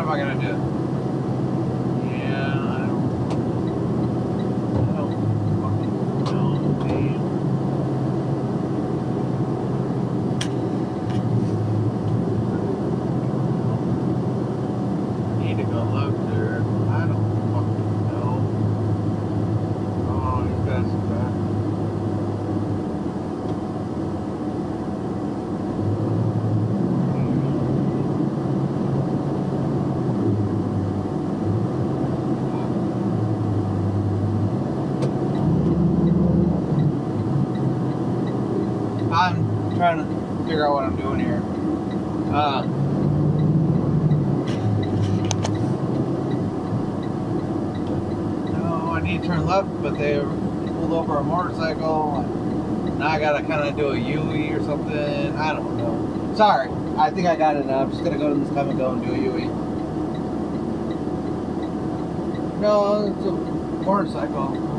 am I gonna do? Yeah, I don't fucking know, man. Need to go look there. I don't fucking know. Oh, you guys are back. I'm trying to figure out what I'm doing here. No, I need to turn left, but they pulled over a motorcycle. Now I gotta kind of do a U-E or something. I don't know. Sorry, I think I got it now. I'm just gonna go to this time and go and do a U-E. No, it's a motorcycle.